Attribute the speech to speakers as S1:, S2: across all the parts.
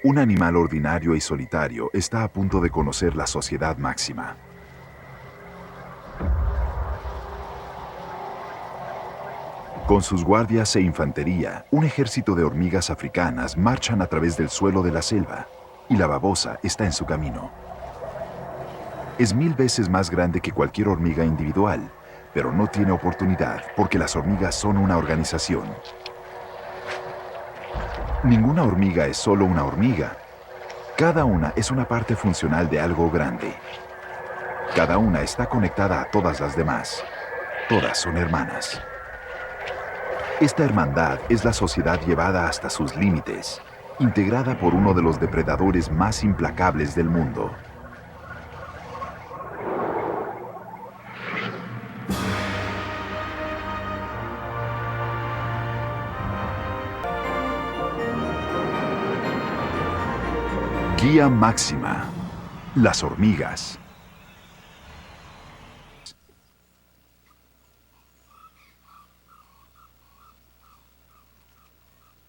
S1: Un animal ordinario y solitario está a punto de conocer la sociedad máxima. Con sus guardias e infantería, un ejército de hormigas africanas marchan a través del suelo de la selva, y la babosa está en su camino. Es 1000 veces más grande que cualquier hormiga individual, pero no tiene oportunidad porque las hormigas son una organización. Ninguna hormiga es solo una hormiga. Cada una es una parte funcional de algo grande. Cada una está conectada a todas las demás. Todas son hermanas. Esta hermandad es la sociedad llevada hasta sus límites, integrada por uno de los depredadores más implacables del mundo. Guía máxima: las hormigas.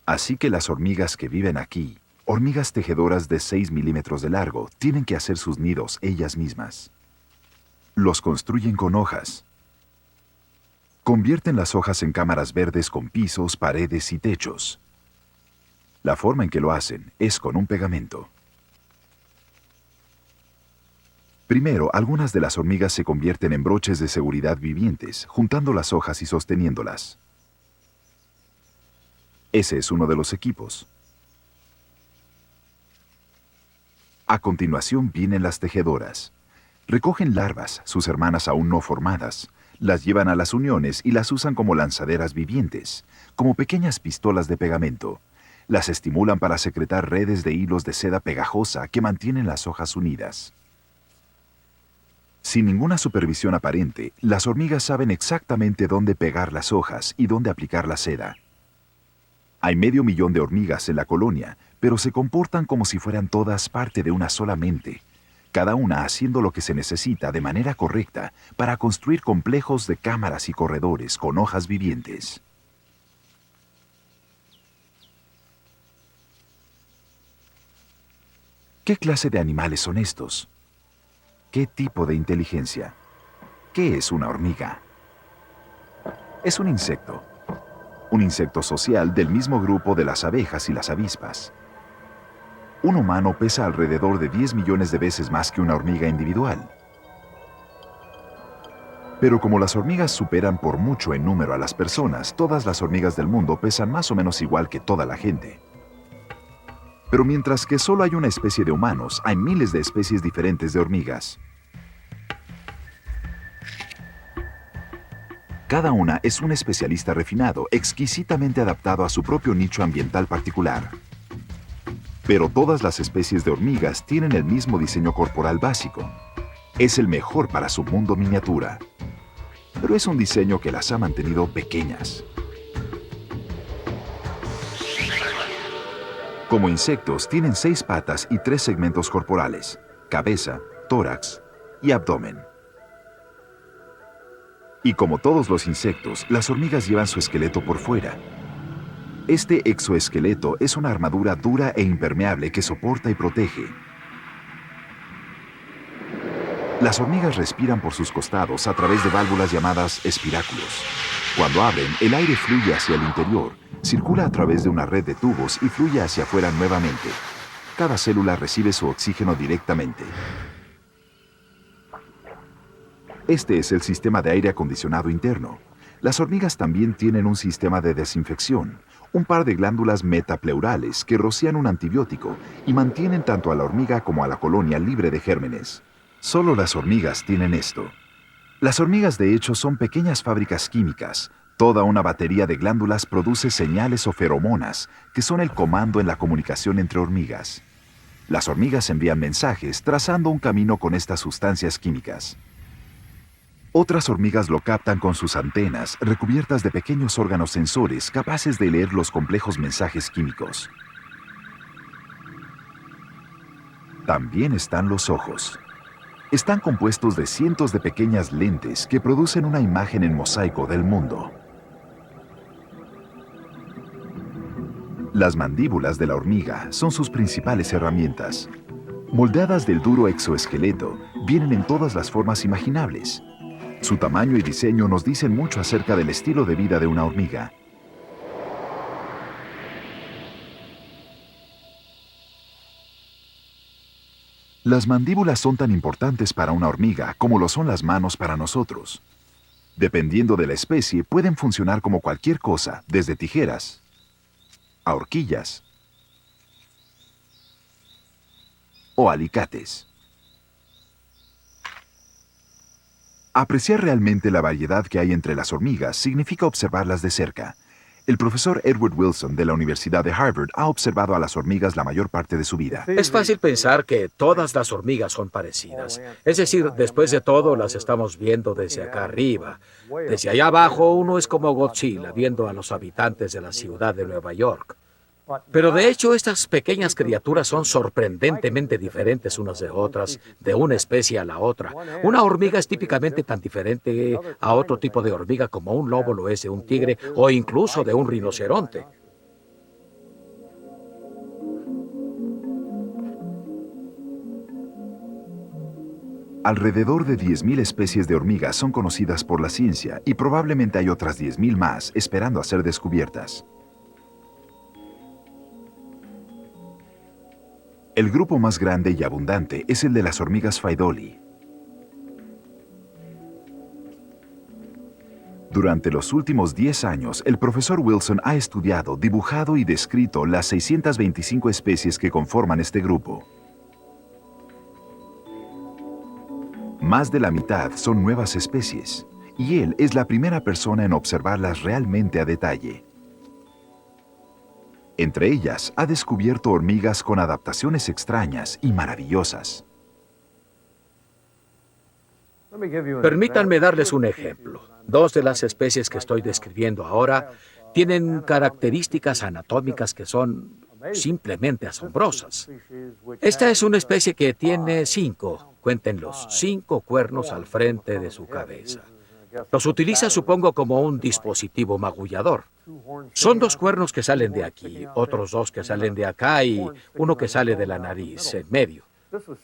S1: Así que las hormigas que viven aquí, hormigas tejedoras de 6 milímetros de largo, tienen que hacer sus nidos ellas mismas. Los construyen con hojas. Convierten las hojas en cámaras verdes con pisos, paredes y techos. La forma en que lo hacen es con un pegamento. Primero, algunas de las hormigas se convierten en broches de seguridad vivientes, juntando las hojas y sosteniéndolas. Ese es uno de los equipos. A continuación vienen las tejedoras. Recogen larvas, sus hermanas aún no formadas, las llevan a las uniones y las usan como lanzaderas vivientes, como pequeñas pistolas de pegamento. Las estimulan para secretar redes de hilos de seda pegajosa que mantienen las hojas unidas. Sin ninguna supervisión aparente, las hormigas saben exactamente dónde pegar las hojas y dónde aplicar la seda. Hay 500.000 de hormigas en la colonia, pero se comportan como si fueran todas parte de una sola mente, cada una haciendo lo que se necesita de manera correcta para construir complejos de cámaras y corredores con hojas vivientes. ¿Qué clase de animales son estos? ¿Qué tipo de inteligencia? ¿Qué es una hormiga? Es un insecto. Un insecto social del mismo grupo de las abejas y las avispas. Un humano pesa alrededor de 10 millones de veces más que una hormiga individual. Pero como las hormigas superan por mucho en número a las personas, todas las hormigas del mundo pesan más o menos igual que toda la gente. Pero mientras que solo hay una especie de humanos, hay miles de especies diferentes de hormigas. Cada una es un especialista refinado, exquisitamente adaptado a su propio nicho ambiental particular. Pero todas las especies de hormigas tienen el mismo diseño corporal básico. Es el mejor para su mundo miniatura. Pero es un diseño que las ha mantenido pequeñas. Como insectos, tienen 6 patas y 3 segmentos corporales: cabeza, tórax y abdomen. Y como todos los insectos, las hormigas llevan su esqueleto por fuera. Este exoesqueleto es una armadura dura e impermeable que soporta y protege. Las hormigas respiran por sus costados a través de válvulas llamadas espiráculos. Cuando abren, el aire fluye hacia el interior, circula a través de una red de tubos y fluye hacia afuera nuevamente. Cada célula recibe su oxígeno directamente. Este es el sistema de aire acondicionado interno. Las hormigas también tienen un sistema de desinfección, un par de glándulas metapleurales que rocian un antibiótico y mantienen tanto a la hormiga como a la colonia libre de gérmenes. Solo las hormigas tienen esto. Las hormigas, de hecho, son pequeñas fábricas químicas. Toda una batería de glándulas produce señales o feromonas, que son el comando en la comunicación entre hormigas. Las hormigas envían mensajes trazando un camino con estas sustancias químicas. Otras hormigas lo captan con sus antenas, recubiertas de pequeños órganos sensores capaces de leer los complejos mensajes químicos. También están los ojos. Están compuestos de cientos de pequeñas lentes que producen una imagen en mosaico del mundo. Las mandíbulas de la hormiga son sus principales herramientas. Moldeadas del duro exoesqueleto, vienen en todas las formas imaginables. Su tamaño y diseño nos dicen mucho acerca del estilo de vida de una hormiga. Las mandíbulas son tan importantes para una hormiga como lo son las manos para nosotros. Dependiendo de la especie, pueden funcionar como cualquier cosa, desde tijeras a horquillas o alicates. Apreciar realmente la variedad que hay entre las hormigas significa observarlas de cerca. El profesor Edward Wilson de la Universidad de Harvard ha observado a las hormigas la mayor parte de su vida.
S2: Es fácil pensar que todas las hormigas son parecidas. Es decir, después de todo, las estamos viendo desde acá arriba. Desde allá abajo, uno es como Godzilla viendo a los habitantes de la ciudad de Nueva York. Pero de hecho, estas pequeñas criaturas son sorprendentemente diferentes unas de otras, de una especie a la otra. Una hormiga es típicamente tan diferente a otro tipo de hormiga como un lobo lo es de un tigre o incluso de un rinoceronte.
S1: Alrededor de 10.000 especies de hormigas son conocidas por la ciencia y probablemente hay otras 10.000 más esperando a ser descubiertas. El grupo más grande y abundante es el de las hormigas Phaidoli. Durante los últimos 10 años, el profesor Wilson ha estudiado, dibujado y descrito las 625 especies que conforman este grupo. Más de la mitad son nuevas especies, y él es la primera persona en observarlas realmente a detalle. Entre ellas, ha descubierto hormigas con adaptaciones extrañas y maravillosas.
S2: Permítanme darles un ejemplo. Dos de las especies que estoy describiendo ahora tienen características anatómicas que son simplemente asombrosas. Esta es una especie que tiene 5, cuéntenlos, 5 cuernos al frente de su cabeza. Los utiliza, supongo, como un dispositivo magullador. Son 2 cuernos que salen de aquí, otros 2 que salen de acá y uno que sale de la nariz, en medio.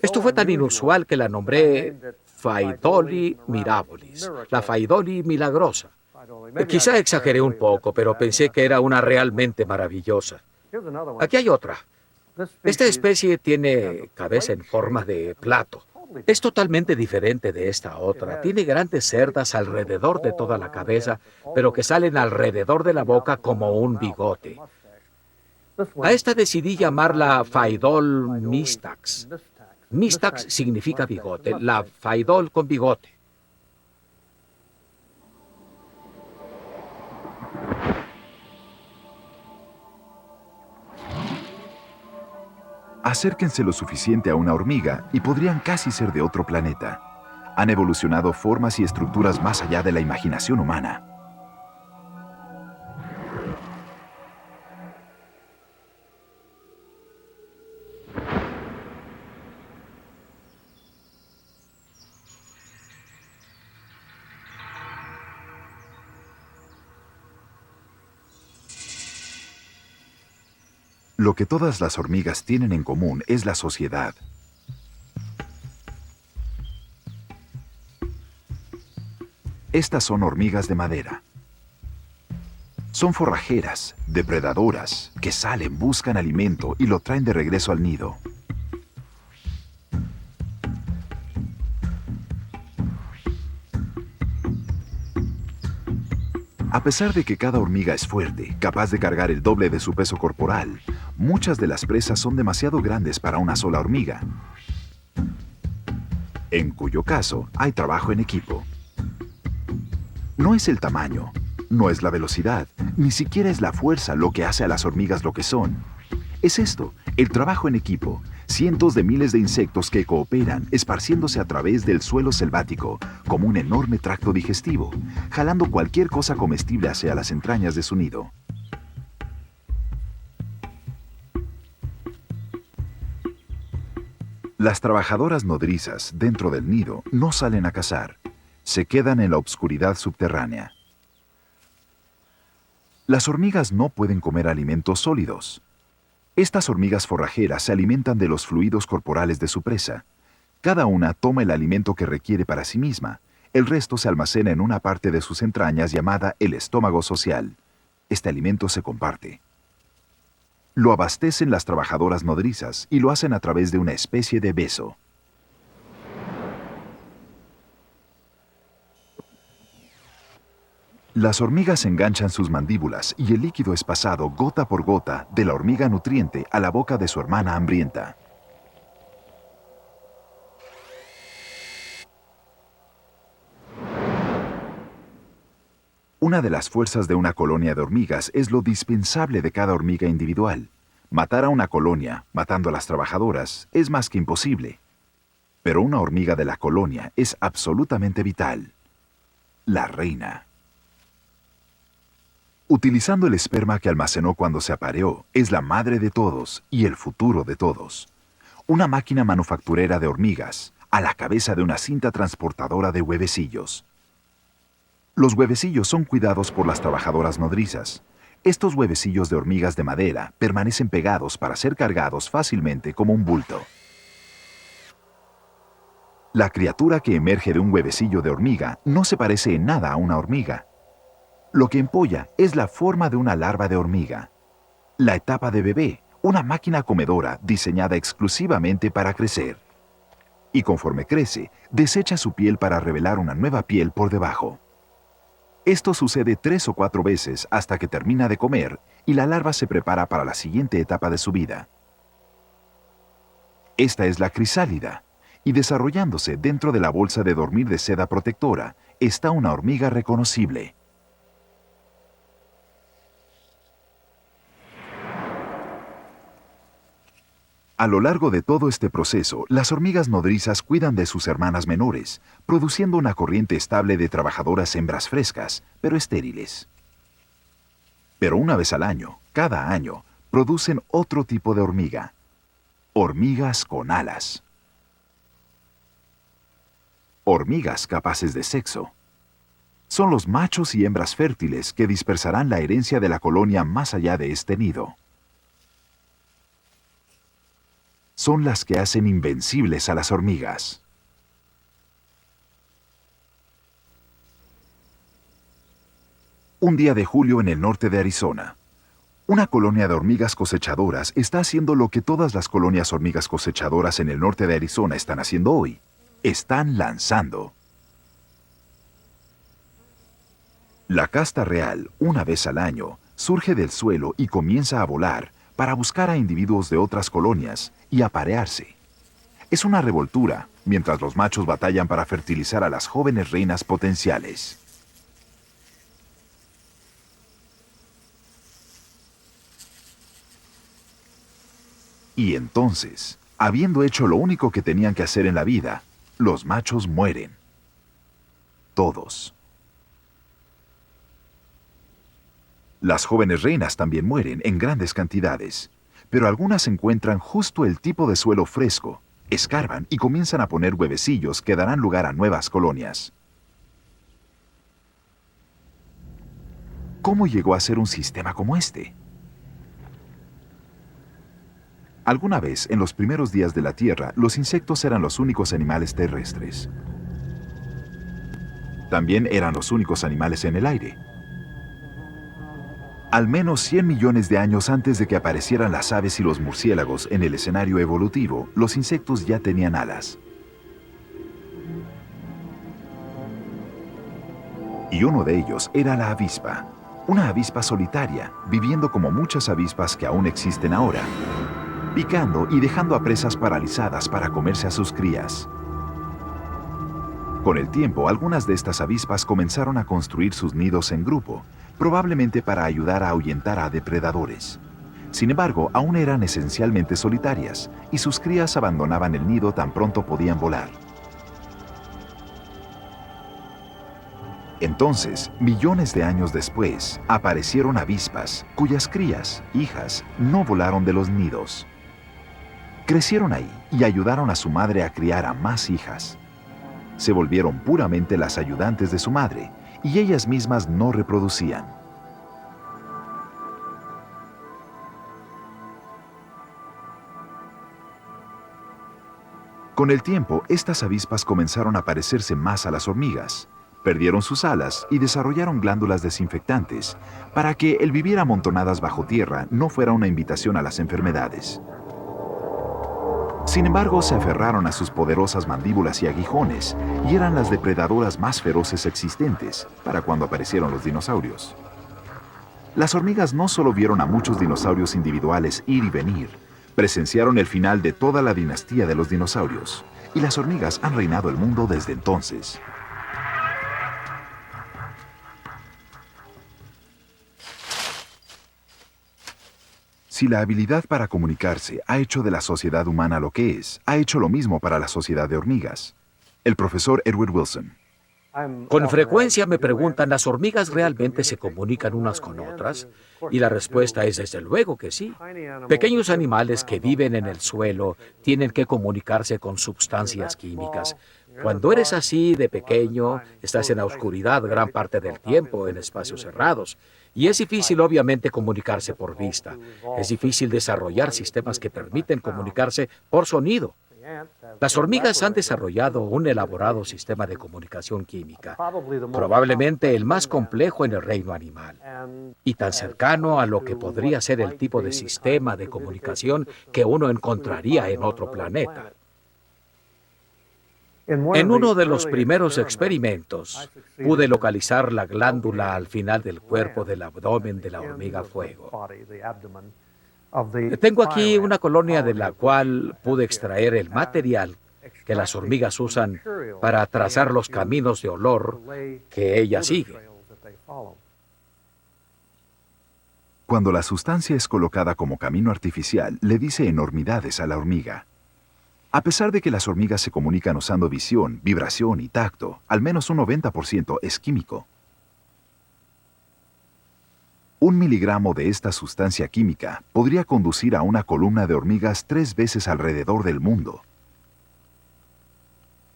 S2: Esto fue tan inusual que la nombré Phaidoli mirabilis, la Phaidoli milagrosa. Quizá exageré un poco, pero pensé que era una realmente maravillosa. Aquí hay otra. Esta especie tiene cabeza en forma de plato. Es totalmente diferente de esta otra. Tiene grandes cerdas alrededor de toda la cabeza, pero que salen alrededor de la boca como un bigote. A esta decidí llamarla Phaidol mistax. Mistax significa bigote, la Phaidol con bigote.
S1: Acérquense lo suficiente a una hormiga y podrían casi ser de otro planeta. Han evolucionado formas y estructuras más allá de la imaginación humana. Lo que todas las hormigas tienen en común es la sociedad. Estas son hormigas de madera. Son forrajeras, depredadoras, que salen, buscan alimento y lo traen de regreso al nido. A pesar de que cada hormiga es fuerte, capaz de cargar el doble de su peso corporal, muchas de las presas son demasiado grandes para una sola hormiga, en cuyo caso hay trabajo en equipo. No es el tamaño, no es la velocidad, ni siquiera es la fuerza lo que hace a las hormigas lo que son. Es esto, el trabajo en equipo. Cientos de miles de insectos que cooperan, esparciéndose a través del suelo selvático, como un enorme tracto digestivo, jalando cualquier cosa comestible hacia las entrañas de su nido. Las trabajadoras nodrizas dentro del nido no salen a cazar, se quedan en la obscuridad subterránea. Las hormigas no pueden comer alimentos sólidos. Estas hormigas forrajeras se alimentan de los fluidos corporales de su presa. Cada una toma el alimento que requiere para sí misma. El resto se almacena en una parte de sus entrañas llamada el estómago social. Este alimento se comparte. Lo abastecen las trabajadoras nodrizas y lo hacen a través de una especie de beso. Las hormigas enganchan sus mandíbulas y el líquido es pasado gota por gota de la hormiga nutriente a la boca de su hermana hambrienta. Una de las fuerzas de una colonia de hormigas es lo dispensable de cada hormiga individual. Matar a una colonia, matando a las trabajadoras, es más que imposible. Pero una hormiga de la colonia es absolutamente vital. La reina. Utilizando el esperma que almacenó cuando se apareó, es la madre de todos y el futuro de todos. Una máquina manufacturera de hormigas, a la cabeza de una cinta transportadora de huevecillos. Los huevecillos son cuidados por las trabajadoras nodrizas. Estos huevecillos de hormigas de madera permanecen pegados para ser cargados fácilmente como un bulto. La criatura que emerge de un huevecillo de hormiga no se parece en nada a una hormiga. Lo que empolla es la forma de una larva de hormiga. La etapa de bebé, una máquina comedora diseñada exclusivamente para crecer. Y conforme crece, desecha su piel para revelar una nueva piel por debajo. Esto sucede 3 o 4 veces hasta que termina de comer y la larva se prepara para la siguiente etapa de su vida. Esta es la crisálida, y desarrollándose dentro de la bolsa de dormir de seda protectora está una hormiga reconocible. A lo largo de todo este proceso, las hormigas nodrizas cuidan de sus hermanas menores, produciendo una corriente estable de trabajadoras hembras frescas, pero estériles. Pero una vez al año, cada año, producen otro tipo de hormiga. Hormigas con alas. Hormigas capaces de sexo. Son los machos y hembras fértiles que dispersarán la herencia de la colonia más allá de este nido. Son las que hacen invencibles a las hormigas. Un día de julio en el norte de Arizona, una colonia de hormigas cosechadoras está haciendo lo que todas las colonias hormigas cosechadoras en el norte de Arizona están haciendo hoy. Están lanzando. La casta real, una vez al año, surge del suelo y comienza a volar para buscar a individuos de otras colonias y aparearse. Es una revoltura, mientras los machos batallan para fertilizar a las jóvenes reinas potenciales. Y entonces, habiendo hecho lo único que tenían que hacer en la vida, los machos mueren. Todos. Las jóvenes reinas también mueren en grandes cantidades, pero algunas encuentran justo el tipo de suelo fresco, escarban y comienzan a poner huevecillos que darán lugar a nuevas colonias. ¿Cómo llegó a ser un sistema como este? Alguna vez, en los primeros días de la Tierra, los insectos eran los únicos animales terrestres. También eran los únicos animales en el aire. Al menos 100 millones de años antes de que aparecieran las aves y los murciélagos en el escenario evolutivo, los insectos ya tenían alas. Y uno de ellos era la avispa, una avispa solitaria, viviendo como muchas avispas que aún existen ahora, picando y dejando a presas paralizadas para comerse a sus crías. Con el tiempo, algunas de estas avispas comenzaron a construir sus nidos en grupo, probablemente para ayudar a ahuyentar a depredadores. Sin embargo, aún eran esencialmente solitarias, y sus crías abandonaban el nido tan pronto podían volar. Entonces, millones de años después, aparecieron avispas, cuyas crías, hijas, no volaron de los nidos. Crecieron ahí y ayudaron a su madre a criar a más hijas. Se volvieron puramente las ayudantes de su madre, y ellas mismas no reproducían. Con el tiempo, estas avispas comenzaron a parecerse más a las hormigas. Perdieron sus alas y desarrollaron glándulas desinfectantes para que el vivir amontonadas bajo tierra no fuera una invitación a las enfermedades. Sin embargo, se aferraron a sus poderosas mandíbulas y aguijones y eran las depredadoras más feroces existentes para cuando aparecieron los dinosaurios. Las hormigas no solo vieron a muchos dinosaurios individuales ir y venir, presenciaron el final de toda la dinastía de los dinosaurios, y las hormigas han reinado el mundo desde entonces. Si la habilidad para comunicarse ha hecho de la sociedad humana lo que es, ha hecho lo mismo para la sociedad de hormigas. El profesor Edward Wilson.
S2: Con frecuencia me preguntan, ¿las hormigas realmente se comunican unas con otras? Y la respuesta es desde luego que sí. Pequeños animales que viven en el suelo tienen que comunicarse con sustancias químicas. Cuando eres así de pequeño, estás en la oscuridad gran parte del tiempo, en espacios cerrados. Y es difícil, obviamente, comunicarse por vista. Es difícil desarrollar sistemas que permiten comunicarse por sonido. Las hormigas han desarrollado un elaborado sistema de comunicación química, probablemente el más complejo en el reino animal, y tan cercano a lo que podría ser el tipo de sistema de comunicación que uno encontraría en otro planeta. En uno de los primeros experimentos, pude localizar la glándula al final del cuerpo del abdomen de la hormiga fuego. Tengo aquí una colonia de la cual pude extraer el material que las hormigas usan para trazar los caminos de olor que ellas siguen.
S1: Cuando la sustancia es colocada como camino artificial, le dice enormidades a la hormiga. A pesar de que las hormigas se comunican usando visión, vibración y tacto, al menos un 90% es químico. 1 miligramo de esta sustancia química podría conducir a una columna de hormigas 3 veces alrededor del mundo.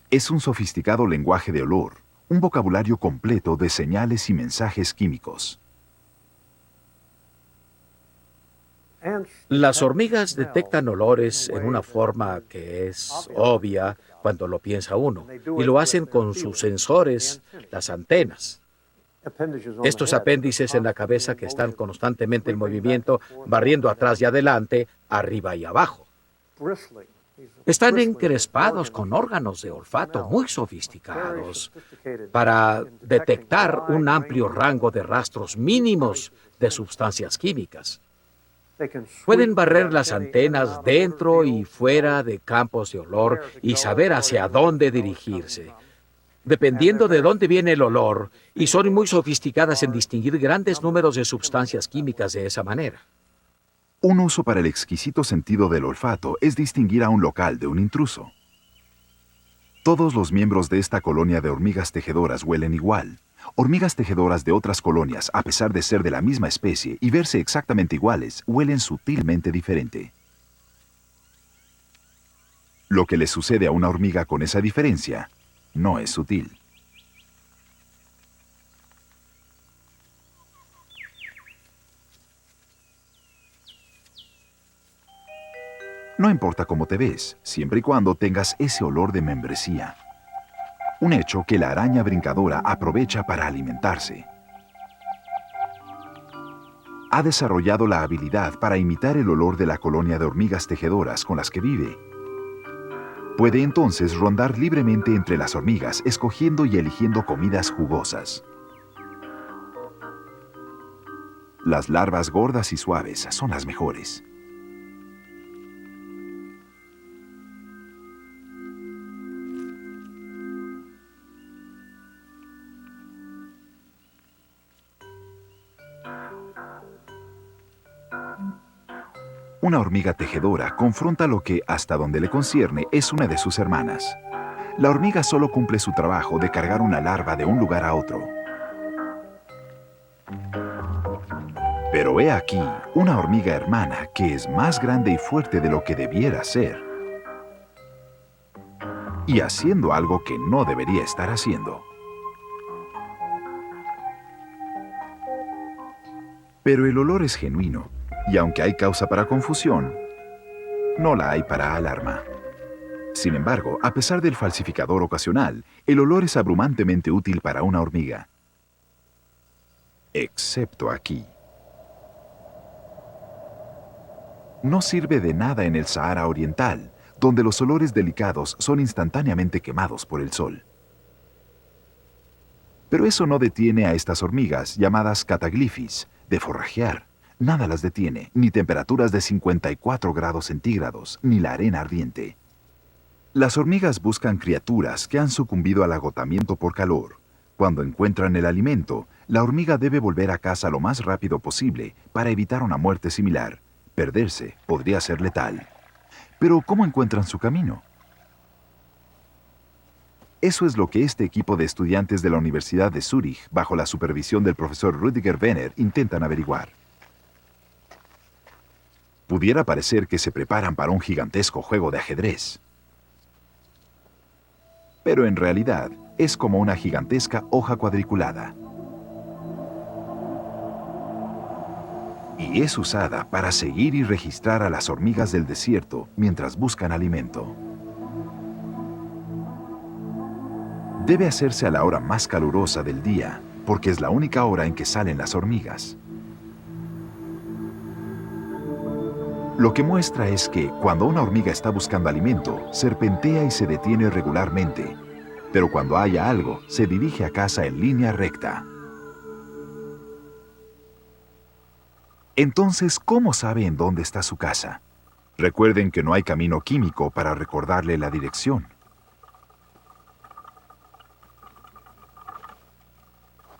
S1: Es un sofisticado lenguaje de olor, un vocabulario completo de señales y mensajes químicos.
S2: Las hormigas detectan olores en una forma que es obvia cuando lo piensa uno, y lo hacen con sus sensores, las antenas. Estos apéndices en la cabeza que están constantemente en movimiento, barriendo atrás y adelante, arriba y abajo. Están encrespados con órganos de olfato muy sofisticados para detectar un amplio rango de rastros mínimos de sustancias químicas. Pueden barrer las antenas dentro y fuera de campos de olor y saber hacia dónde dirigirse, dependiendo de dónde viene el olor, y son muy sofisticadas en distinguir grandes números de sustancias químicas de esa manera.
S1: Un uso para el exquisito sentido del olfato es distinguir a un local de un intruso. Todos los miembros de esta colonia de hormigas tejedoras huelen igual. Hormigas tejedoras de otras colonias, a pesar de ser de la misma especie y verse exactamente iguales, huelen sutilmente diferente. Lo que le sucede a una hormiga con esa diferencia no es sutil. No importa cómo te ves, siempre y cuando tengas ese olor de membresía. Un hecho que la araña brincadora aprovecha para alimentarse. Ha desarrollado la habilidad para imitar el olor de la colonia de hormigas tejedoras con las que vive. Puede entonces rondar libremente entre las hormigas, escogiendo y eligiendo comidas jugosas. Las larvas gordas y suaves son las mejores. Una hormiga tejedora confronta lo que, hasta donde le concierne, es una de sus hermanas. La hormiga solo cumple su trabajo de cargar una larva de un lugar a otro. Pero he aquí una hormiga hermana que es más grande y fuerte de lo que debiera ser. Y haciendo algo que no debería estar haciendo. Pero el olor es genuino. Y aunque hay causa para confusión, no la hay para alarma. Sin embargo, a pesar del falsificador ocasional, el olor es abrumantemente útil para una hormiga. Excepto aquí. No sirve de nada en el Sahara Oriental, donde los olores delicados son instantáneamente quemados por el sol. Pero eso no detiene a estas hormigas, llamadas Cataglyphis, de forrajear. Nada las detiene, ni temperaturas de 54 grados centígrados, ni la arena ardiente. Las hormigas buscan criaturas que han sucumbido al agotamiento por calor. Cuando encuentran el alimento, la hormiga debe volver a casa lo más rápido posible para evitar una muerte similar. Perderse podría ser letal. Pero, ¿cómo encuentran su camino? Eso es lo que este equipo de estudiantes de la Universidad de Zúrich, bajo la supervisión del profesor Rüdiger Wenner, intentan averiguar. Pudiera parecer que se preparan para un gigantesco juego de ajedrez. Pero en realidad, es como una gigantesca hoja cuadriculada. Y es usada para seguir y registrar a las hormigas del desierto mientras buscan alimento. Debe hacerse a la hora más calurosa del día, porque es la única hora en que salen las hormigas. Lo que muestra es que, cuando una hormiga está buscando alimento, serpentea y se detiene regularmente, pero cuando haya algo, se dirige a casa en línea recta. Entonces, ¿cómo sabe en dónde está su casa? Recuerden que no hay camino químico para recordarle la dirección.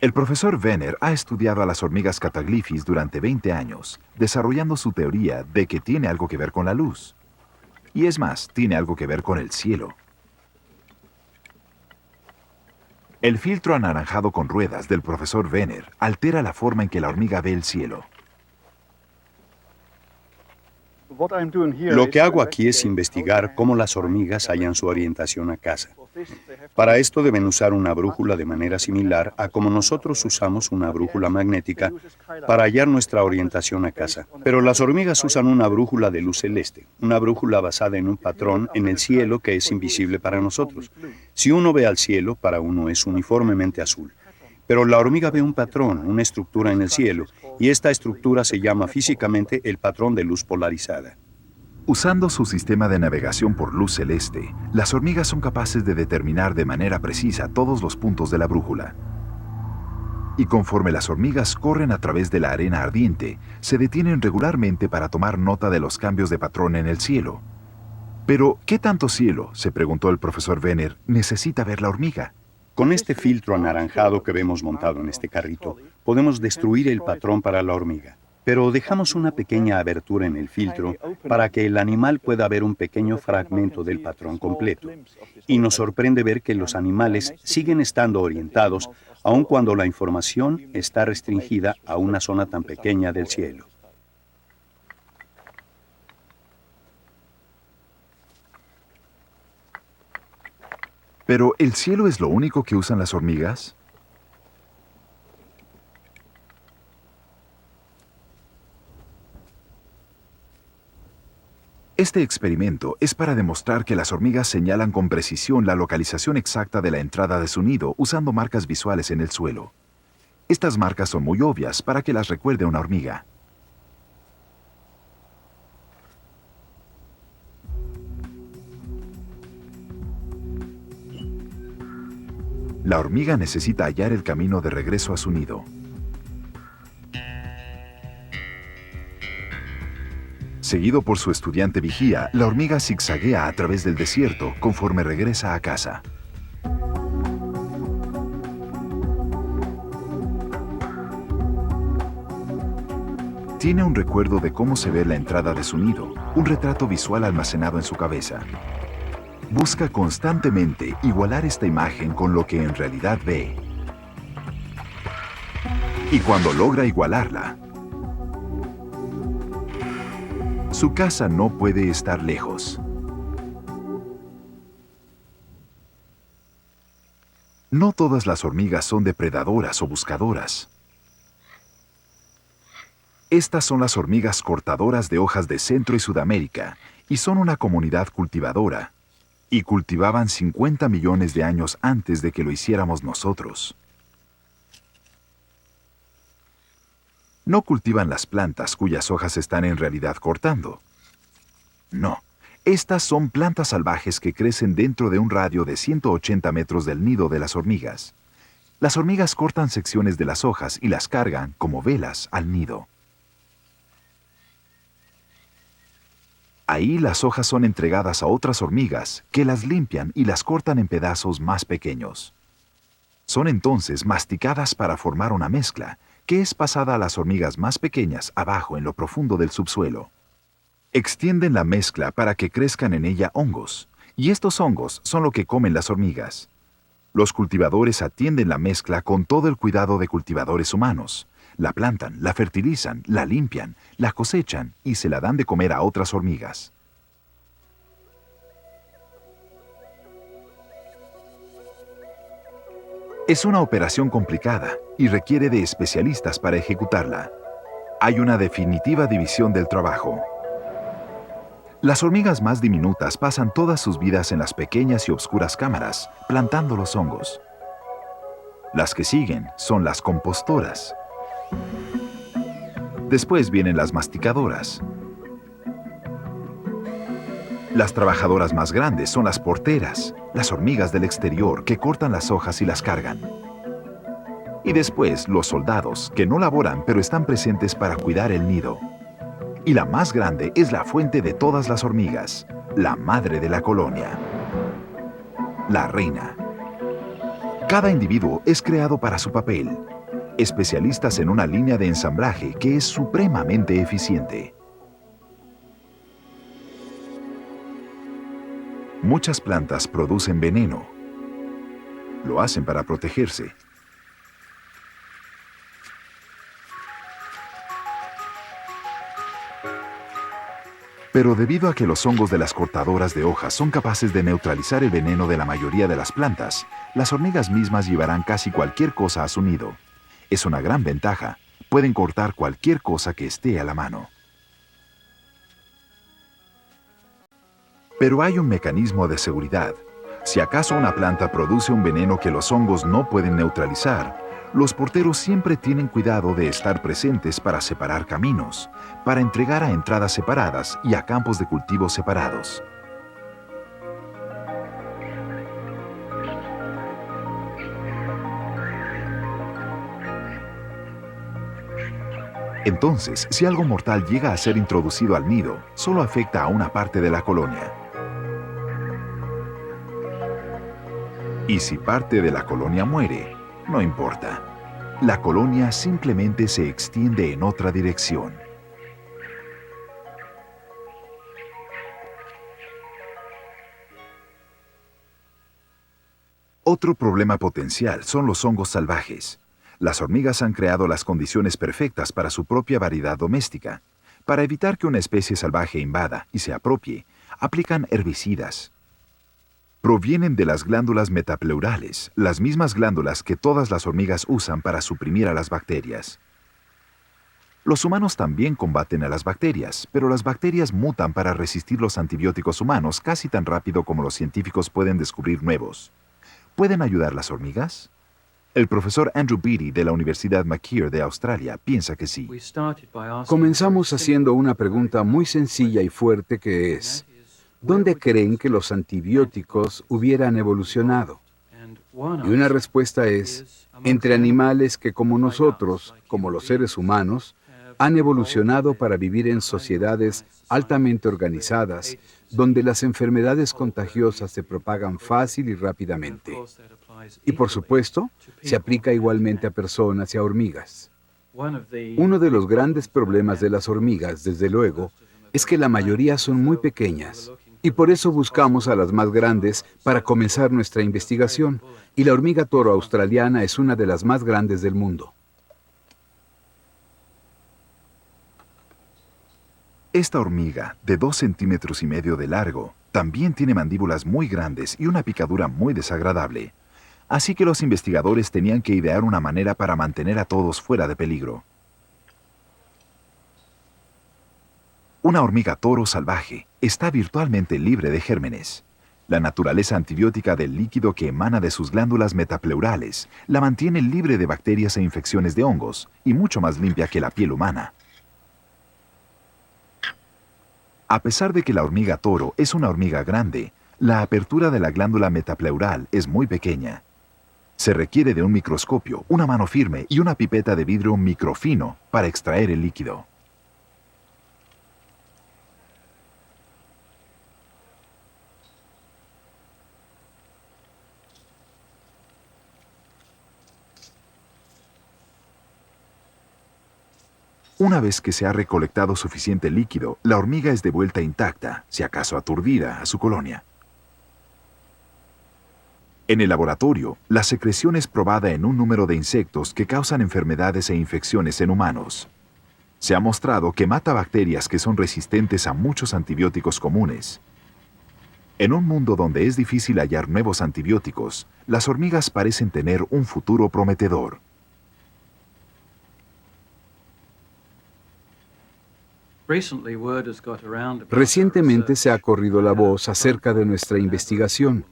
S1: El profesor Wenner ha estudiado a las hormigas Cataglyphis durante 20 años, desarrollando su teoría de que tiene algo que ver con la luz. Y es más, tiene algo que ver con el cielo. El filtro anaranjado con ruedas del profesor Wenner altera la forma en que la hormiga ve el cielo.
S3: Lo que hago aquí es investigar cómo las hormigas hallan su orientación a casa. Para esto deben usar una brújula de manera similar a como nosotros usamos una brújula magnética para hallar nuestra orientación a casa. Pero las hormigas usan una brújula de luz celeste, una brújula basada en un patrón en el cielo que es invisible para nosotros. Si uno ve al cielo, para uno es uniformemente azul. Pero la hormiga ve un patrón, una estructura en el cielo, y esta estructura se llama físicamente el patrón de luz polarizada.
S1: Usando su sistema de navegación por luz celeste, las hormigas son capaces de determinar de manera precisa todos los puntos de la brújula. Y conforme las hormigas corren a través de la arena ardiente, se detienen regularmente para tomar nota de los cambios de patrón en el cielo. Pero, ¿qué tanto cielo, se preguntó el profesor Wenner, necesita ver la hormiga?
S3: Con este filtro anaranjado que vemos montado en este carrito, podemos destruir el patrón para la hormiga. Pero dejamos una pequeña abertura en el filtro para que el animal pueda ver un pequeño fragmento del patrón completo. Y nos sorprende ver que los animales siguen estando orientados, aun cuando la información está restringida a una zona tan pequeña del cielo.
S1: ¿Pero el cielo es lo único que usan las hormigas? Este experimento es para demostrar que las hormigas señalan con precisión la localización exacta de la entrada de su nido usando marcas visuales en el suelo. Estas marcas son muy obvias para que las recuerde una hormiga. La hormiga necesita hallar el camino de regreso a su nido. Seguido por su estudiante vigía, la hormiga zigzaguea a través del desierto conforme regresa a casa. Tiene un recuerdo de cómo se ve la entrada de su nido, un retrato visual almacenado en su cabeza. Busca constantemente igualar esta imagen con lo que en realidad ve. Y cuando logra igualarla, su casa no puede estar lejos. No todas las hormigas son depredadoras o buscadoras. Estas son las hormigas cortadoras de hojas de Centro y Sudamérica y son una comunidad cultivadora. y cultivaban 50 millones de años antes de que lo hiciéramos nosotros. No cultivan las plantas cuyas hojas están en realidad cortando. No, estas son plantas salvajes que crecen dentro de un radio de 180 metros del nido de las hormigas. Las hormigas cortan secciones de las hojas y las cargan como velas al nido. Ahí las hojas son entregadas a otras hormigas que las limpian y las cortan en pedazos más pequeños. Son entonces masticadas para formar una mezcla que es pasada a las hormigas más pequeñas abajo en lo profundo del subsuelo. Extienden la mezcla para que crezcan en ella hongos, y estos hongos son lo que comen las hormigas. Los cultivadores atienden la mezcla con todo el cuidado de cultivadores humanos. La plantan, la fertilizan, la limpian, la cosechan y se la dan de comer a otras hormigas. Es una operación complicada y requiere de especialistas para ejecutarla. Hay una definitiva división del trabajo. Las hormigas más diminutas pasan todas sus vidas en las pequeñas y oscuras cámaras, plantando los hongos. Las que siguen son las compostoras. Después vienen las masticadoras. Las trabajadoras más grandes son las porteras, las hormigas del exterior que cortan las hojas y las cargan. Y después los soldados, que no laboran pero están presentes para cuidar el nido. Y la más grande es la fuente de todas las hormigas, la madre de la colonia, la reina. Cada individuo es creado para su papel, especialistas en una línea de ensamblaje que es supremamente eficiente. Muchas plantas producen veneno. Lo hacen para protegerse. Pero debido a que los hongos de las cortadoras de hojas son capaces de neutralizar el veneno de la mayoría de las plantas, las hormigas mismas llevarán casi cualquier cosa a su nido. Es una gran ventaja. Pueden cortar cualquier cosa que esté a la mano. Pero hay un mecanismo de seguridad. Si acaso una planta produce un veneno que los hongos no pueden neutralizar, los porteros siempre tienen cuidado de estar presentes para separar caminos, para entregar a entradas separadas y a campos de cultivo separados. Entonces, si algo mortal llega a ser introducido al nido, solo afecta a una parte de la colonia. Y si parte de la colonia muere, no importa. La colonia simplemente se extiende en otra dirección. Otro problema potencial son los hongos salvajes. Las hormigas han creado las condiciones perfectas para su propia variedad doméstica. Para evitar que una especie salvaje invada y se apropie, aplican herbicidas. Provienen de las glándulas metapleurales, las mismas glándulas que todas las hormigas usan para suprimir a las bacterias. Los humanos también combaten a las bacterias, pero las bacterias mutan para resistir los antibióticos humanos casi tan rápido como los científicos pueden descubrir nuevos. ¿Pueden ayudar las hormigas? El profesor Andrew Beattie de la Universidad Macquarie de Australia piensa que sí.
S4: Comenzamos haciendo una pregunta muy sencilla y fuerte que es: ¿dónde creen que los antibióticos hubieran evolucionado? Y una respuesta es: entre animales que como nosotros, como los seres humanos, han evolucionado para vivir en sociedades altamente organizadas, donde las enfermedades contagiosas se propagan fácil y rápidamente. Y por supuesto, se aplica igualmente a personas y a hormigas. Uno de los grandes problemas de las hormigas, desde luego, es que la mayoría son muy pequeñas, y por eso buscamos a las más grandes para comenzar nuestra investigación, y la hormiga toro australiana es una de las más grandes del mundo.
S1: Esta hormiga, de 2,5 centímetros de largo, también tiene mandíbulas muy grandes y una picadura muy desagradable. Así que los investigadores tenían que idear una manera para mantener a todos fuera de peligro. Una hormiga toro salvaje está virtualmente libre de gérmenes. La naturaleza antibiótica del líquido que emana de sus glándulas metapleurales la mantiene libre de bacterias e infecciones de hongos y mucho más limpia que la piel humana. A pesar de que la hormiga toro es una hormiga grande, la apertura de la glándula metapleural es muy pequeña. Se requiere de un microscopio, una mano firme y una pipeta de vidrio microfino para extraer el líquido. Una vez que se ha recolectado suficiente líquido, la hormiga es devuelta intacta, si acaso aturdida, a su colonia. En el laboratorio, la secreción es probada en un número de insectos que causan enfermedades e infecciones en humanos. Se ha mostrado que mata bacterias que son resistentes a muchos antibióticos comunes. En un mundo donde es difícil hallar nuevos antibióticos, las hormigas parecen tener un futuro prometedor.
S4: Recientemente se ha corrido la voz acerca de nuestra investigación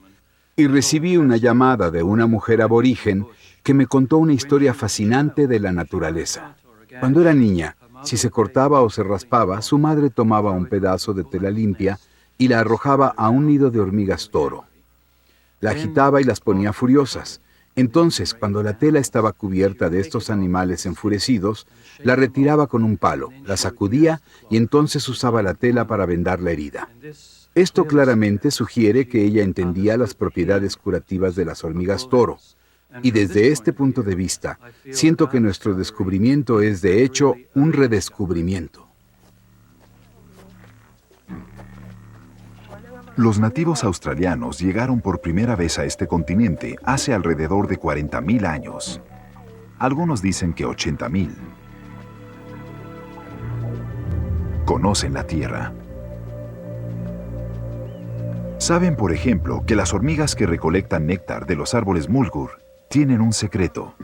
S4: y recibí una llamada de una mujer aborigen que me contó una historia fascinante de la naturaleza. Cuando era niña, si se cortaba o se raspaba, su madre tomaba un pedazo de tela limpia y la arrojaba a un nido de hormigas toro. La agitaba y las ponía furiosas. Entonces, cuando la tela estaba cubierta de estos animales enfurecidos, la retiraba con un palo, la sacudía y entonces usaba la tela para vendar la herida. Esto claramente sugiere que ella entendía las propiedades curativas de las hormigas toro. Y desde este punto de vista, siento que nuestro descubrimiento es, de hecho, un redescubrimiento.
S1: Los nativos australianos llegaron por primera vez a este continente hace alrededor de 40.000 años. Algunos dicen que 80.000. Conocen la Tierra. Saben, por ejemplo, que las hormigas que recolectan néctar de los árboles mulgur tienen un secreto.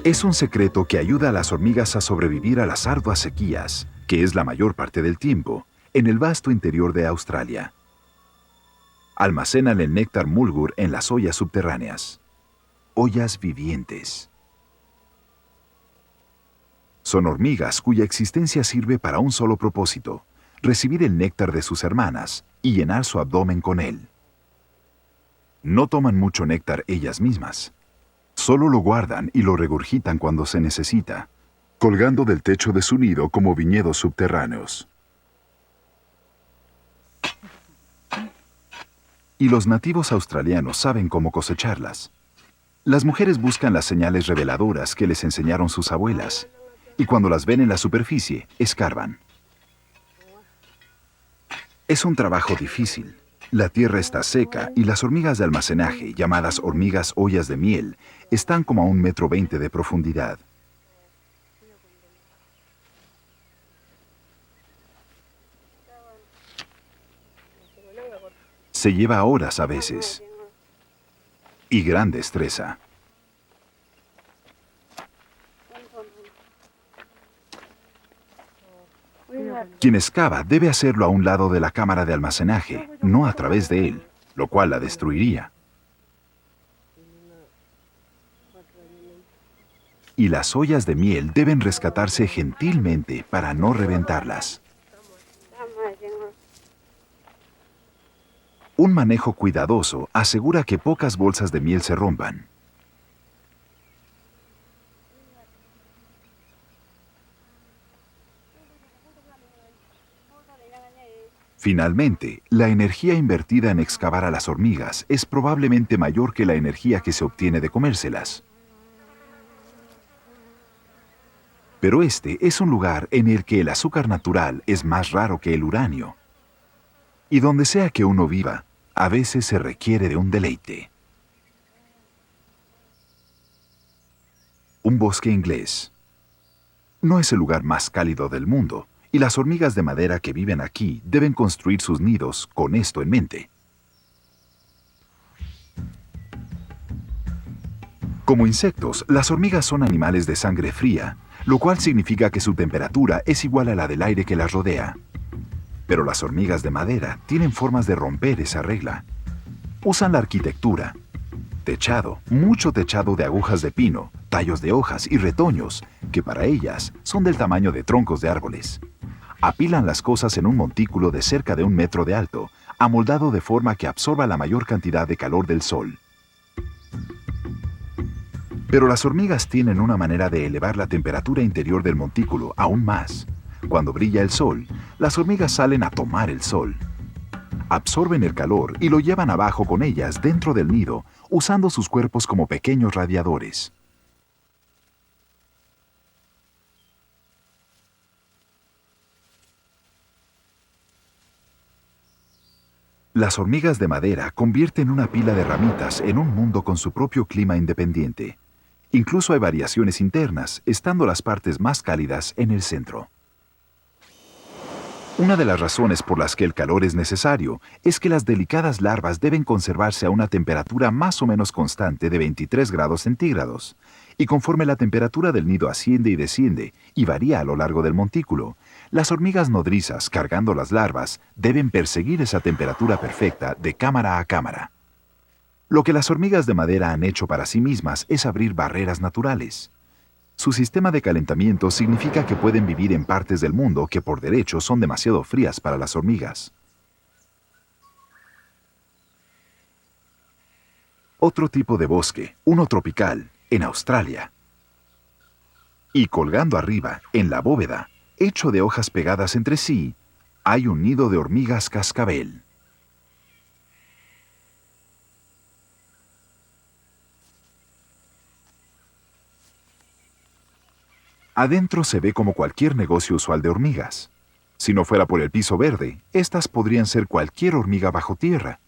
S1: Es un secreto que ayuda a las hormigas a sobrevivir a las arduas sequías, que es la mayor parte del tiempo, en el vasto interior de Australia. Almacenan el néctar mulgur en las ollas subterráneas. Ollas vivientes. Son hormigas cuya existencia sirve para un solo propósito: recibir el néctar de sus hermanas y llenar su abdomen con él. No toman mucho néctar ellas mismas. Solo lo guardan y lo regurgitan cuando se necesita, colgando del techo de su nido como viñedos subterráneos. Y los nativos australianos saben cómo cosecharlas. Las mujeres buscan las señales reveladoras que les enseñaron sus abuelas, y cuando las ven en la superficie, escarban. Es un trabajo difícil. La tierra está seca y las hormigas de almacenaje, llamadas hormigas ollas de miel, están como a 1,20 m de profundidad. Se lleva horas a veces. Y gran destreza. Quien excava debe hacerlo a un lado de la cámara de almacenaje, no a través de él, lo cual la destruiría. Y las ollas de miel deben rescatarse gentilmente para no reventarlas. Un manejo cuidadoso asegura que pocas bolsas de miel se rompan. Finalmente, la energía invertida en excavar a las hormigas es probablemente mayor que la energía que se obtiene de comérselas. Pero este es un lugar en el que el azúcar natural es más raro que el uranio. Y donde sea que uno viva, a veces se requiere de un deleite. Un bosque inglés. No es el lugar más cálido del mundo, y las hormigas de madera que viven aquí deben construir sus nidos con esto en mente. Como insectos, las hormigas son animales de sangre fría, lo cual significa que su temperatura es igual a la del aire que las rodea. Pero las hormigas de madera tienen formas de romper esa regla. Usan la arquitectura, techado, mucho techado de agujas de pino, tallos de hojas y retoños, que para ellas son del tamaño de troncos de árboles. Apilan las cosas en un montículo de cerca de 1 metro de alto, amoldado de forma que absorba la mayor cantidad de calor del sol. Pero las hormigas tienen una manera de elevar la temperatura interior del montículo aún más. Cuando brilla el sol, las hormigas salen a tomar el sol. Absorben el calor y lo llevan abajo con ellas dentro del nido, usando sus cuerpos como pequeños radiadores. Las hormigas de madera convierten una pila de ramitas en un mundo con su propio clima independiente. Incluso hay variaciones internas, estando las partes más cálidas en el centro. Una de las razones por las que el calor es necesario es que las delicadas larvas deben conservarse a una temperatura más o menos constante de 23 grados centígrados, y conforme la temperatura del nido asciende y desciende y varía a lo largo del montículo, las hormigas nodrizas cargando las larvas deben perseguir esa temperatura perfecta de cámara a cámara. Lo que las hormigas de madera han hecho para sí mismas es abrir barreras naturales. Su sistema de calentamiento significa que pueden vivir en partes del mundo que por derecho son demasiado frías para las hormigas. Otro tipo de bosque, uno tropical, en Australia. Y colgando arriba, en la bóveda, hecho de hojas pegadas entre sí, hay un nido de hormigas cascabel. Adentro se ve como cualquier negocio usual de hormigas. Si no fuera por el piso verde, estas podrían ser cualquier hormiga bajo tierra.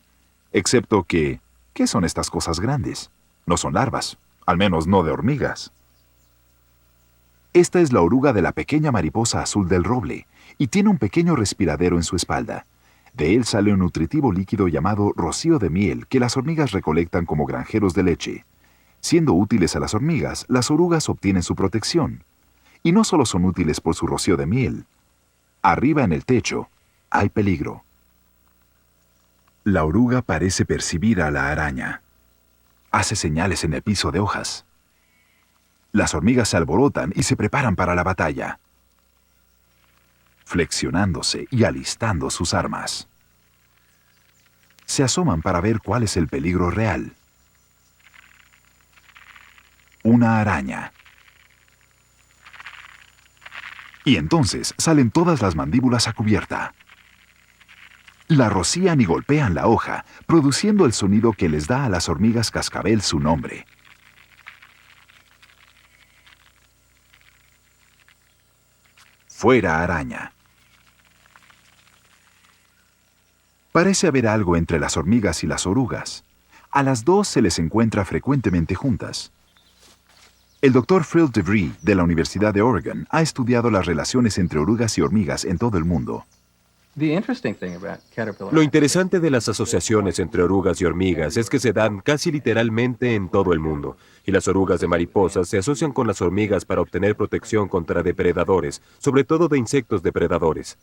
S1: Excepto que, ¿qué son estas cosas grandes? No son larvas, al menos no de hormigas. Esta es la oruga de la pequeña mariposa azul del roble, y tiene un pequeño respiradero en su espalda. De él sale un nutritivo líquido llamado rocío de miel que las hormigas recolectan como granjeros de leche. Siendo útiles a las hormigas, las orugas obtienen su protección. Y no solo son útiles por su rocío de miel. Arriba en el techo, hay peligro. La oruga parece percibir a la araña. Hace señales en el piso de hojas. Las hormigas se alborotan y se preparan para la batalla, flexionándose y alistando sus armas. Se asoman para ver cuál es el peligro real. Una araña. Y entonces salen todas las mandíbulas a cubierta. La rocían y golpean la hoja, produciendo el sonido que les da a las hormigas cascabel su nombre. Fuera araña. Parece haber algo entre las hormigas y las orugas. A las dos se les encuentra frecuentemente juntas. El Dr. Phil DeVry, de la Universidad de Oregon, ha estudiado las relaciones entre orugas y hormigas en todo el mundo.
S5: Lo interesante de las asociaciones entre orugas y hormigas es que se dan casi literalmente en todo el mundo, y las orugas de mariposas se asocian con las hormigas para obtener protección contra depredadores, sobre todo de insectos depredadores.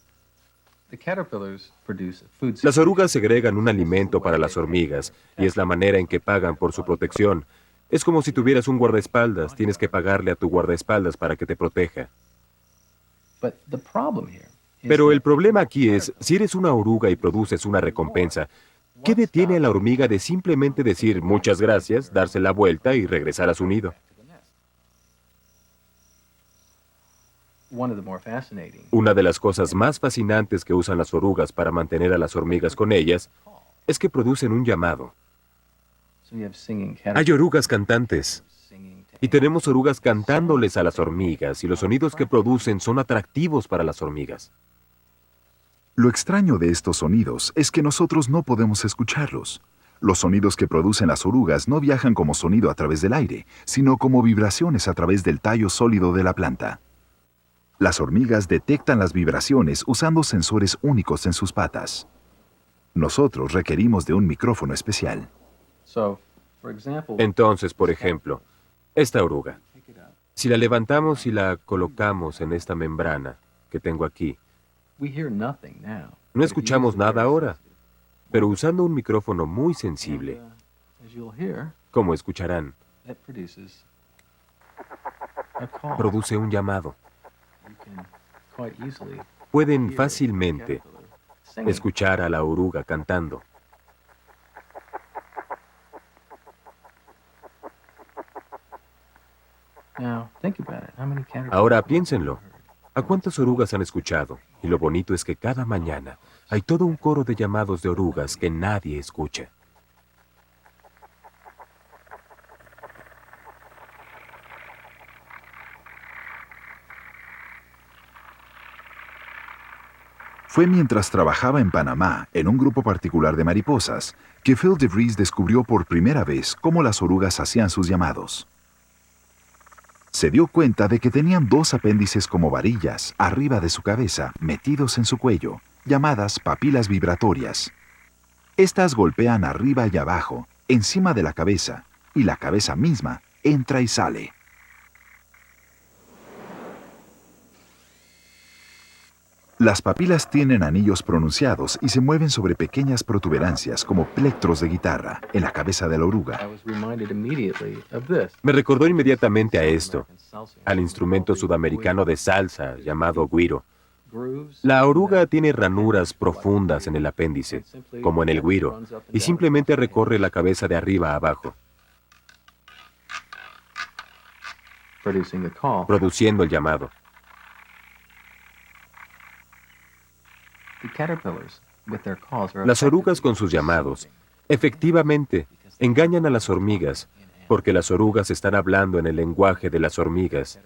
S5: Las orugas segregan un alimento para las hormigas, y es la manera en que pagan por su protección. Es como si tuvieras un guardaespaldas, tienes que pagarle a tu guardaespaldas para que te proteja. Pero el problema aquí es, si eres una oruga y produces una recompensa, ¿qué detiene a la hormiga de simplemente decir muchas gracias, darse la vuelta y regresar a su nido? Una de las cosas más fascinantes que usan las orugas para mantener a las hormigas con ellas es que producen un llamado. Hay orugas cantantes. Y tenemos orugas cantándoles a las hormigas, y los sonidos que producen son atractivos para las hormigas.
S1: Lo extraño de estos sonidos es que nosotros no podemos escucharlos. Los sonidos que producen las orugas no viajan como sonido a través del aire, sino como vibraciones a través del tallo sólido de la planta. Las hormigas detectan las vibraciones usando sensores únicos en sus patas. Nosotros requerimos de un micrófono especial.
S5: Entonces, por ejemplo, esta oruga. Si la levantamos y la colocamos en esta membrana que tengo aquí, no escuchamos nada ahora, pero usando un micrófono muy sensible, como escucharán, produce un llamado. Pueden fácilmente escuchar a la oruga cantando. Ahora piénsenlo. ¿A cuántas orugas han escuchado? Y lo bonito es que cada mañana hay todo un coro de llamados de orugas que nadie escucha.
S1: Fue mientras trabajaba en Panamá, en un grupo particular de mariposas, que Phil DeVries descubrió por primera vez cómo las orugas hacían sus llamados. Se dio cuenta de que tenían dos apéndices como varillas arriba de su cabeza, metidos en su cuello, llamadas papilas vibratorias. Estas golpean arriba y abajo, encima de la cabeza, y la cabeza misma entra y sale. Las papilas tienen anillos pronunciados y se mueven sobre pequeñas protuberancias como plectros de guitarra en la cabeza de la oruga.
S5: Me recordó inmediatamente a esto, al instrumento sudamericano de salsa llamado güiro. La oruga tiene ranuras profundas en el apéndice, como en el güiro, y simplemente recorre la cabeza de arriba a abajo, produciendo el llamado. Las orugas con sus llamados, efectivamente, engañan a las hormigas, porque las orugas están hablando en el lenguaje de las hormigas.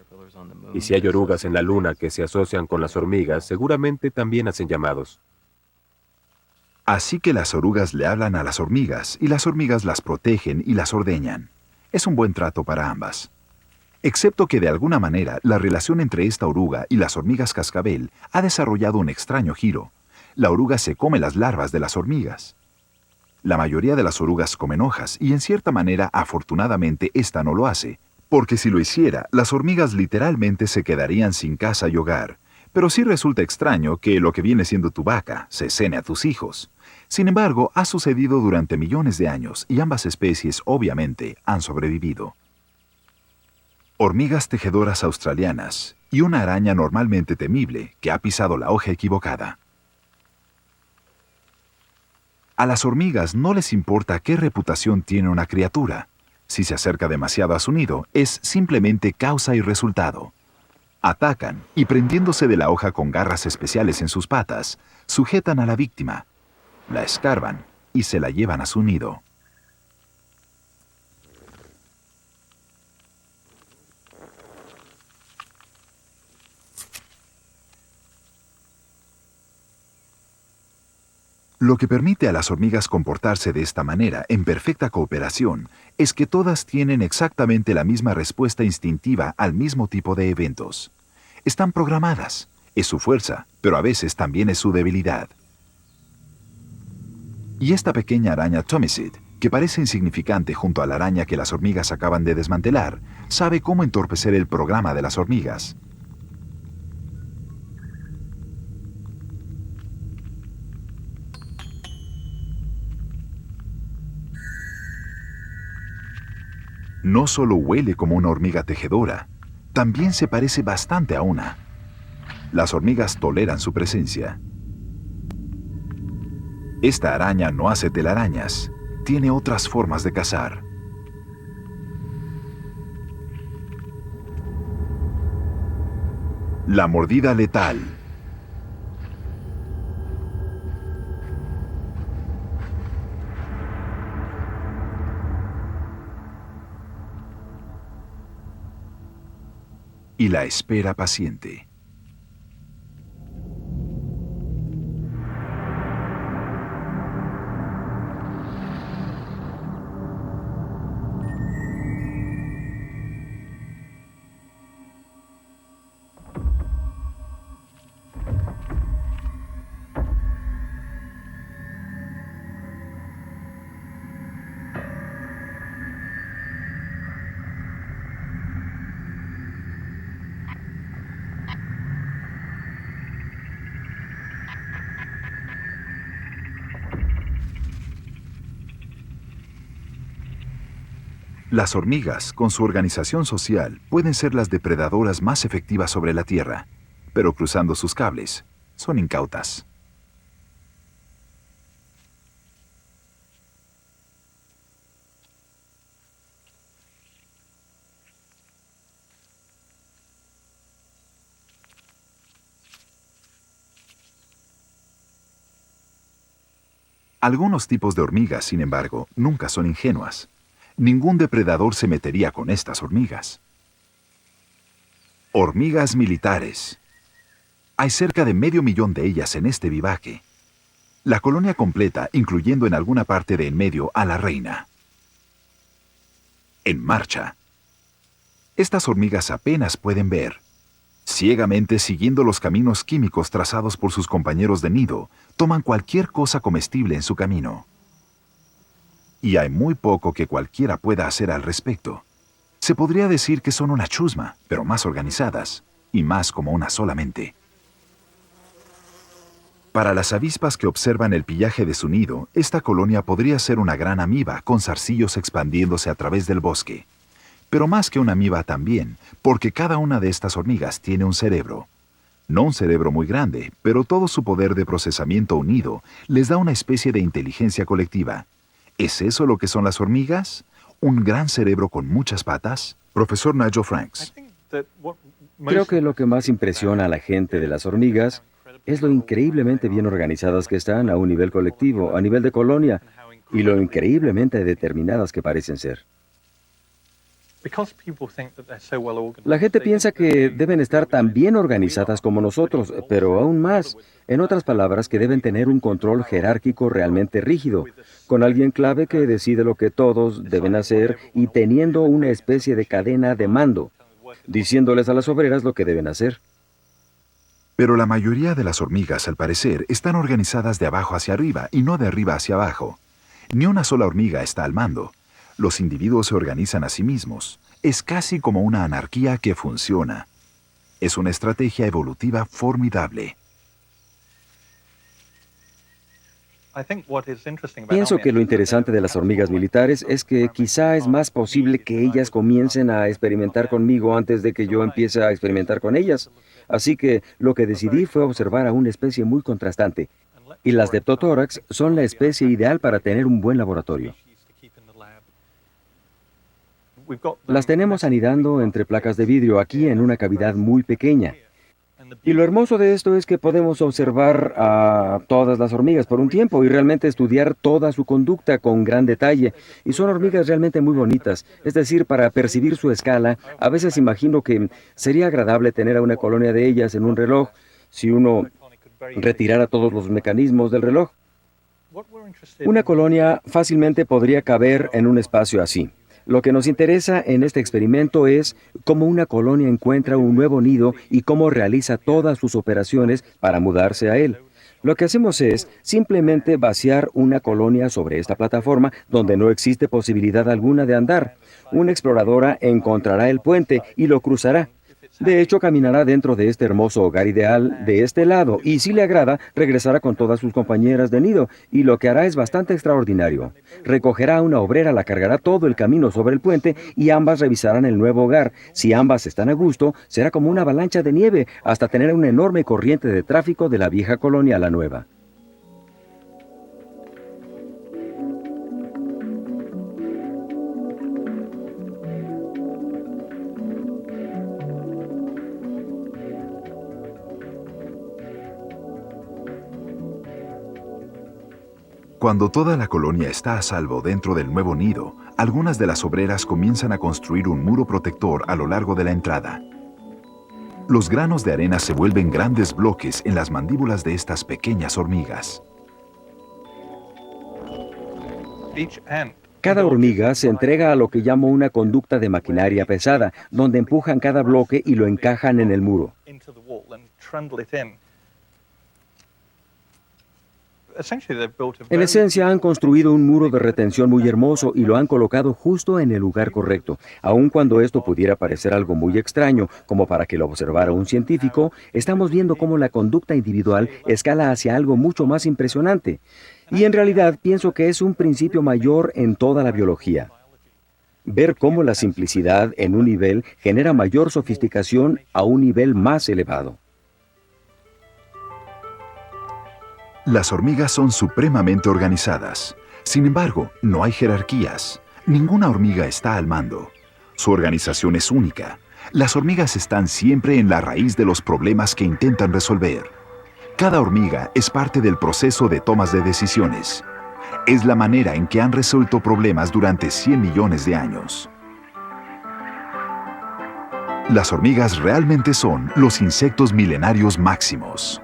S5: Y si hay orugas en la luna que se asocian con las hormigas, seguramente también hacen llamados.
S1: Así que las orugas le hablan a las hormigas y las hormigas las protegen y las ordeñan. Es un buen trato para ambas. Excepto que de alguna manera la relación entre esta oruga y las hormigas cascabel ha desarrollado un extraño giro. La oruga se come las larvas de las hormigas. La mayoría de las orugas comen hojas y en cierta manera, afortunadamente, esta no lo hace, porque si lo hiciera, las hormigas literalmente se quedarían sin casa y hogar. Pero sí resulta extraño que lo que viene siendo tu vaca se cene a tus hijos. Sin embargo, ha sucedido durante millones de años y ambas especies, obviamente, han sobrevivido. Hormigas tejedoras australianas y una araña normalmente temible que ha pisado la hoja equivocada. A las hormigas no les importa qué reputación tiene una criatura. Si se acerca demasiado a su nido, es simplemente causa y resultado. Atacan y prendiéndose de la hoja con garras especiales en sus patas, sujetan a la víctima, la escarban y se la llevan a su nido. Lo que permite a las hormigas comportarse de esta manera en perfecta cooperación es que todas tienen exactamente la misma respuesta instintiva al mismo tipo de eventos. Están programadas, es su fuerza, pero a veces también es su debilidad. Y esta pequeña araña Tomicid, que parece insignificante junto a la araña que las hormigas acaban de desmantelar, sabe cómo entorpecer el programa de las hormigas. No solo huele como una hormiga tejedora, también se parece bastante a una. Las hormigas toleran su presencia. Esta araña no hace telarañas, tiene otras formas de cazar. La mordida letal. Y la espera paciente. Las hormigas, con su organización social, pueden ser las depredadoras más efectivas sobre la Tierra, pero cruzando sus cables, son incautas. Algunos tipos de hormigas, sin embargo, nunca son ingenuas. Ningún depredador se metería con estas hormigas. Hormigas militares. Hay cerca de 500.000 de ellas en este vivaje. La colonia completa, incluyendo en alguna parte de en medio a la reina. En marcha. Estas hormigas apenas pueden ver. Ciegamente siguiendo los caminos químicos trazados por sus compañeros de nido, toman cualquier cosa comestible en su camino. Y hay muy poco que cualquiera pueda hacer al respecto. Se podría decir que son una chusma, pero más organizadas, y más como una sola mente. Para las avispas que observan el pillaje de su nido, esta colonia podría ser una gran amiba con zarcillos expandiéndose a través del bosque. Pero más que una amiba también, porque cada una de estas hormigas tiene un cerebro. No un cerebro muy grande, pero todo su poder de procesamiento unido les da una especie de inteligencia colectiva. ¿Es eso lo que son las hormigas? ¿Un gran cerebro con muchas patas? Profesor Nigel Franks.
S6: Creo que lo que más impresiona a la gente de las hormigas es lo increíblemente bien organizadas que están a un nivel colectivo, a nivel de colonia, y lo increíblemente determinadas que parecen ser. La gente piensa que deben estar tan bien organizadas como nosotros, pero aún más. En otras palabras, que deben tener un control jerárquico realmente rígido, con alguien clave que decide lo que todos deben hacer y teniendo una especie de cadena de mando, diciéndoles a las obreras lo que deben hacer.
S1: Pero la mayoría de las hormigas, al parecer, están organizadas de abajo hacia arriba y no de arriba hacia abajo. Ni una sola hormiga está al mando. Los individuos se organizan a sí mismos. Es casi como una anarquía que funciona. Es una estrategia evolutiva formidable.
S6: Pienso que lo interesante de las hormigas militares es que quizá es más posible que ellas comiencen a experimentar conmigo antes de que yo empiece a experimentar con ellas. Así que lo que decidí fue observar a una especie muy contrastante. Y las Deptotórax son la especie ideal para tener un buen laboratorio. Las tenemos anidando entre placas de vidrio aquí en una cavidad muy pequeña. Y lo hermoso de esto es que podemos observar a todas las hormigas por un tiempo y realmente estudiar toda su conducta con gran detalle. Y son hormigas realmente muy bonitas. Es decir, para percibir su escala, a veces imagino que sería agradable tener a una colonia de ellas en un reloj si uno retirara todos los mecanismos del reloj. Una colonia fácilmente podría caber en un espacio así. Lo que nos interesa en este experimento es cómo una colonia encuentra un nuevo nido y cómo realiza todas sus operaciones para mudarse a él. Lo que hacemos es simplemente vaciar una colonia sobre esta plataforma donde no existe posibilidad alguna de andar. Una exploradora encontrará el puente y lo cruzará. De hecho, caminará dentro de este hermoso hogar ideal de este lado y si le agrada, regresará con todas sus compañeras de nido y lo que hará es bastante extraordinario. Recogerá a una obrera, la cargará todo el camino sobre el puente y ambas revisarán el nuevo hogar. Si ambas están a gusto, será como una avalancha de nieve hasta tener una enorme corriente de tráfico de la vieja colonia a la nueva.
S1: Cuando toda la colonia está a salvo dentro del nuevo nido, algunas de las obreras comienzan a construir un muro protector a lo largo de la entrada. Los granos de arena se vuelven grandes bloques en las mandíbulas de estas pequeñas hormigas.
S6: Cada hormiga se entrega a lo que llamo una conducta de maquinaria pesada, donde empujan cada bloque y lo encajan en el muro. En esencia, han construido un muro de retención muy hermoso y lo han colocado justo en el lugar correcto. Aun cuando esto pudiera parecer algo muy extraño, como para que lo observara un científico, estamos viendo cómo la conducta individual escala hacia algo mucho más impresionante. Y en realidad pienso que es un principio mayor en toda la biología. ver cómo la simplicidad en un nivel genera mayor sofisticación a un nivel más elevado.
S1: Las hormigas son supremamente organizadas. Sin embargo, no hay jerarquías. Ninguna hormiga está al mando. Su organización es única. Las hormigas están siempre en la raíz de los problemas que intentan resolver. Cada hormiga es parte del proceso de tomas de decisiones. Es la manera en que han resuelto problemas durante 100 millones de años. Las hormigas realmente son los insectos milenarios máximos.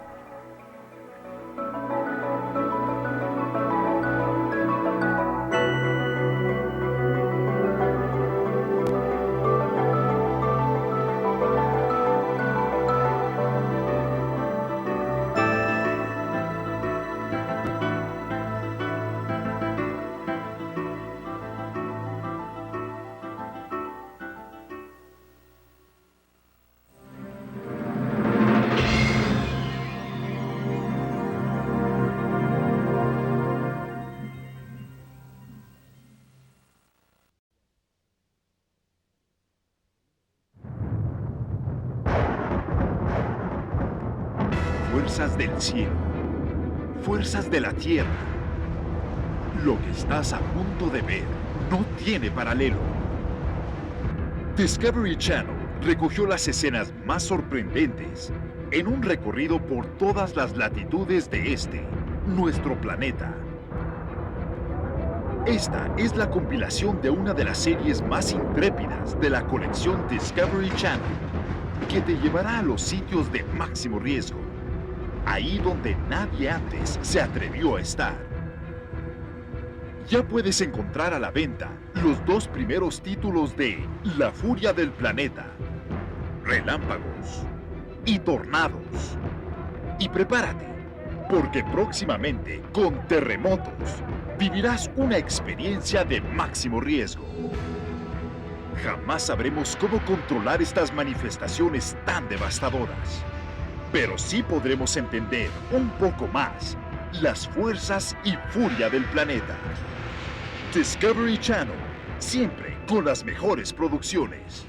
S1: Fuerzas del cielo, fuerzas de la tierra. Lo que estás a punto de ver no tiene paralelo. Discovery Channel recogió las escenas más sorprendentes en un recorrido por todas las latitudes de nuestro planeta. Esta es la compilación de una de las series más intrépidas de la colección Discovery Channel, que te llevará a los sitios de máximo riesgo, ahí donde nadie antes se atrevió a estar. Ya puedes encontrar a la venta los 2 primeros títulos de La Furia del Planeta, Relámpagos y Tornados. Y prepárate, porque próximamente con Terremotos vivirás una experiencia de máximo riesgo. Jamás sabremos cómo controlar estas manifestaciones tan devastadoras, pero sí podremos entender un poco más las fuerzas y furia del planeta. Discovery Channel, siempre con las mejores producciones.